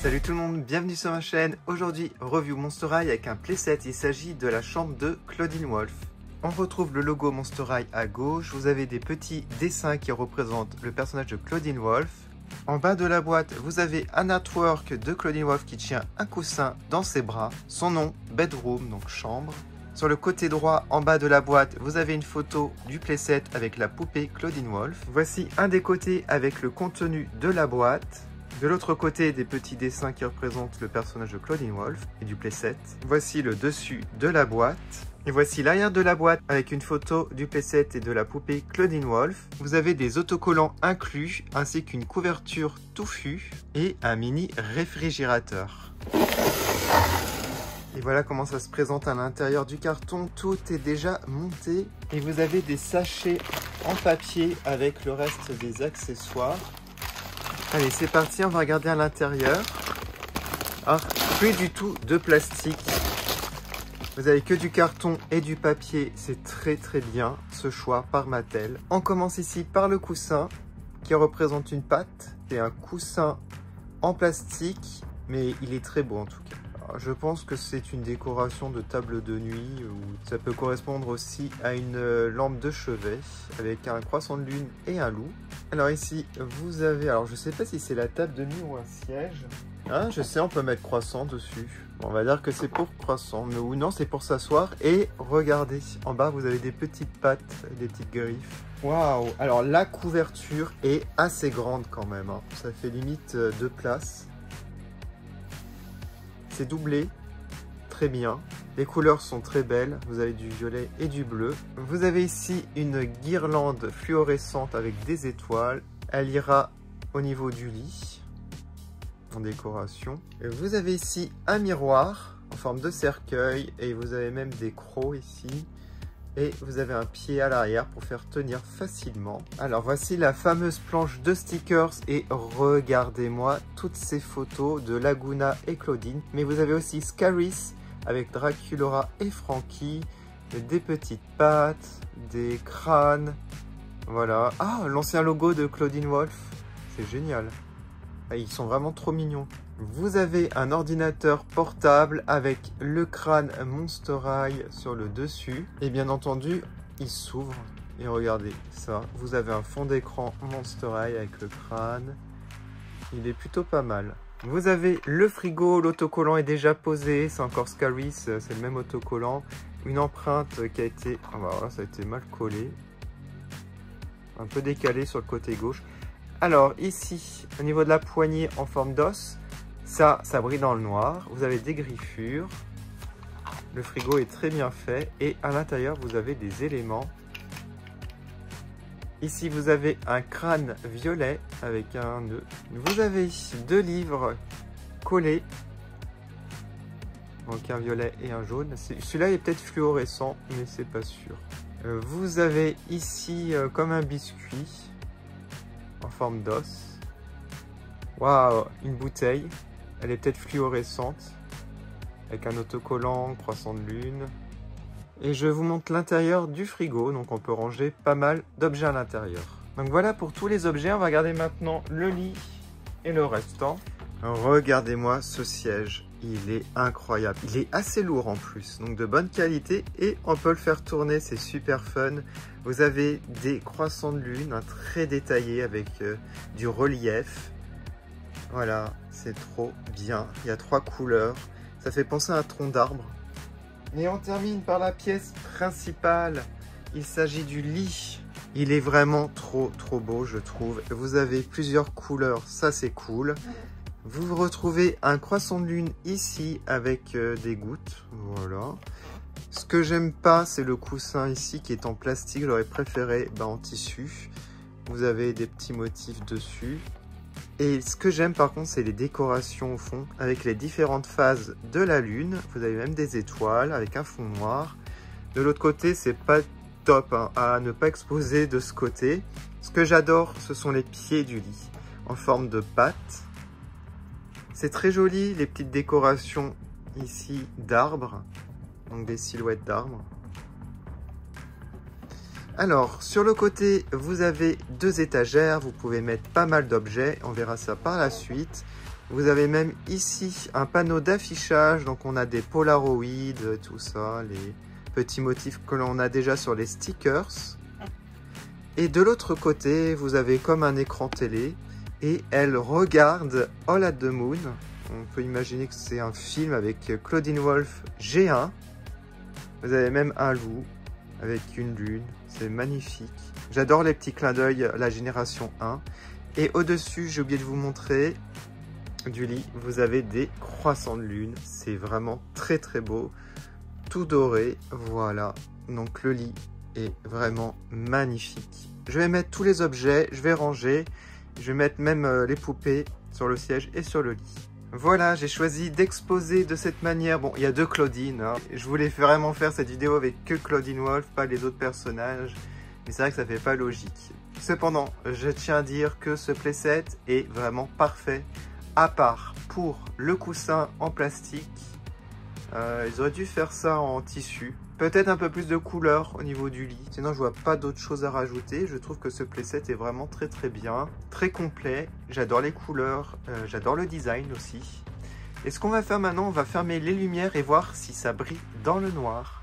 Salut tout le monde, bienvenue sur ma chaîne. Aujourd'hui, review Monster High avec un playset. Il s'agit de la chambre de Claudine Wolf. On retrouve le logo Monster High à gauche. Vous avez des petits dessins qui représentent le personnage de Claudine Wolf. En bas de la boîte, vous avez un artwork de Claudine Wolf qui tient un coussin dans ses bras. Son nom, Bedroom, donc chambre. Sur le côté droit, en bas de la boîte, vous avez une photo du playset avec la poupée Claudine Wolf. Voici un des côtés avec le contenu de la boîte. De l'autre côté, des petits dessins qui représentent le personnage de Claudine Wolf et du playset. Voici le dessus de la boîte. Et voici l'arrière de la boîte avec une photo du playset et de la poupée Claudine Wolf. Vous avez des autocollants inclus, ainsi qu'une couverture touffue et un mini réfrigérateur. Et voilà comment ça se présente à l'intérieur du carton. Tout est déjà monté. Et vous avez des sachets en papier avec le reste des accessoires. Allez, c'est parti, on va regarder à l'intérieur. Alors, plus du tout de plastique. Vous avez que du carton et du papier. C'est très bien ce choix par Mattel. On commence ici par le coussin qui représente une patte. C'est un coussin en plastique, mais il est très beau en tout cas. Alors, je pense que c'est une décoration de table de nuit ou ça peut correspondre aussi à une lampe de chevet avec un croissant de lune et un loup. Alors ici, vous avez, alors je sais pas si c'est la table de nuit ou un siège. Hein, je sais, on peut mettre croissant dessus. Bon, on va dire que c'est pour croissant, mais ou non, c'est pour s'asseoir. Et regardez, en bas, vous avez des petites pattes, des petites griffes. Waouh! Alors la couverture est assez grande quand même. Hein. Ça fait limite 2 places. C'est doublé, très bien. Les couleurs sont très belles, vous avez du violet et du bleu. Vous avez ici une guirlande fluorescente avec des étoiles. Elle ira au niveau du lit, en décoration. Et vous avez ici un miroir en forme de cercueil et vous avez même des crocs ici. Et vous avez un pied à l'arrière pour faire tenir facilement. Alors voici la fameuse planche de stickers et regardez-moi toutes ces photos de Laguna et Claudine. Mais vous avez aussi Scaris avec Draculaura et Frankie, des petites pattes, des crânes, voilà. Ah, l'ancien logo de Claudine Wolf, c'est génial. Ah, ils sont vraiment trop mignons. Vous avez un ordinateur portable avec le crâne Monster High sur le dessus. Et bien entendu, il s'ouvre. Et regardez ça, vous avez un fond d'écran Monster High avec le crâne. Il est plutôt pas mal. Vous avez le frigo, l'autocollant est déjà posé. C'est encore Scaris, c'est le même autocollant. Une empreinte qui a été... Ah bah voilà, ça a été mal collé. Un peu décalé sur le côté gauche. Alors ici, au niveau de la poignée en forme d'os, ça brille dans le noir. Vous avez des griffures. Le frigo est très bien fait. Et à l'intérieur, vous avez des éléments. Ici, vous avez un crâne violet avec un nœud. Vous avez 2 livres collés. Donc un violet et un jaune. Celui-là est peut-être fluorescent, mais c'est pas sûr. Vous avez ici comme un biscuit en forme d'os. Waouh, une bouteille. Elle est peut-être fluorescente. Avec un autocollant, croissant de lune. Et je vous montre l'intérieur du frigo. Donc on peut ranger pas mal d'objets à l'intérieur. Donc voilà pour tous les objets. On va regarder maintenant le lit et le restant. Regardez-moi ce siège. Il est incroyable. Il est assez lourd en plus. Donc de bonne qualité. Et on peut le faire tourner. C'est super fun. Vous avez des croissants de lune. Très détaillés avec du relief. Voilà, c'est trop bien. Il y a 3 couleurs. Ça fait penser à un tronc d'arbre. Et on termine par la pièce principale. Il s'agit du lit. Il est vraiment trop beau, je trouve. Vous avez plusieurs couleurs, ça c'est cool. Vous retrouvez un croissant de lune ici avec des gouttes. Voilà. Ce que j'aime pas, c'est le coussin ici qui est en plastique. J'aurais préféré en tissu. Vous avez des petits motifs dessus. Et ce que j'aime par contre, c'est les décorations au fond, avec les différentes phases de la lune. Vous avez même des étoiles avec un fond noir. De l'autre côté, c'est pas top hein, à ne pas exposer de ce côté. Ce que j'adore, ce sont les pieds du lit, en forme de pattes. C'est très joli, les petites décorations ici d'arbres, donc des silhouettes d'arbres. Alors, sur le côté, vous avez 2 étagères. Vous pouvez mettre pas mal d'objets. On verra ça par la suite. Vous avez même ici un panneau d'affichage. Donc on a des polaroïdes, tout ça, les petits motifs que l'on a déjà sur les stickers. Et de l'autre côté, vous avez comme un écran télé. Et elle regarde All at the Moon. On peut imaginer que c'est un film avec Claudine Wolf G1. Vous avez même un loup avec une lune. C'est magnifique. J'adore les petits clins d'œil, la génération 1. Et au-dessus, j'ai oublié de vous montrer du lit. Vous avez des croissants de lune. C'est vraiment très très beau. Tout doré. Voilà. Donc le lit est vraiment magnifique. Je vais mettre tous les objets. Je vais ranger. Je vais mettre même les poupées sur le siège et sur le lit. Voilà, j'ai choisi d'exposer de cette manière. Bon, il y a deux Claudine. Hein. Je voulais vraiment faire cette vidéo avec que Claudine Wolf, pas les autres personnages. Mais c'est vrai que ça fait pas logique. Cependant, je tiens à dire que ce playset est vraiment parfait. À part pour le coussin en plastique. Ils auraient dû faire ça en tissu. Peut-être un peu plus de couleur au niveau du lit. Sinon, je vois pas d'autre chose à rajouter. Je trouve que ce playset est vraiment très très bien. Très complet. J'adore les couleurs. J'adore le design aussi. Et ce qu'on va faire maintenant, on va fermer les lumières et voir si ça brille dans le noir.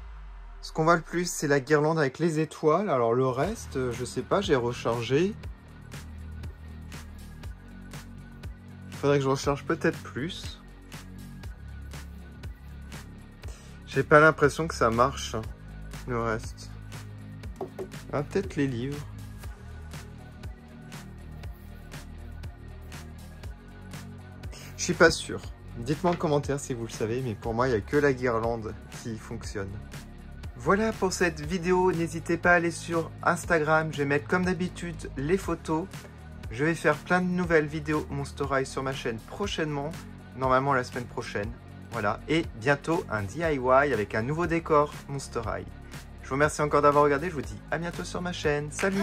Ce qu'on voit le plus, c'est la guirlande avec les étoiles. Alors le reste, je sais pas, j'ai rechargé. Il faudrait que je recharge peut-être plus. J'ai pas l'impression que ça marche, le reste. Ah, peut-être les livres. Je suis pas sûr. Dites-moi en commentaire si vous le savez, mais pour moi, il n'y a que la guirlande qui fonctionne. Voilà pour cette vidéo. N'hésitez pas à aller sur Instagram. Je vais mettre comme d'habitude les photos. Je vais faire plein de nouvelles vidéos Monster High sur ma chaîne prochainement. Normalement la semaine prochaine. Voilà, et bientôt un DIY avec un nouveau décor Monster High. Je vous remercie encore d'avoir regardé, je vous dis à bientôt sur ma chaîne. Salut!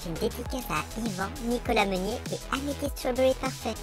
Une dédicace à Yvan, Nicolas Meunier et Annette Strawberry Parfait.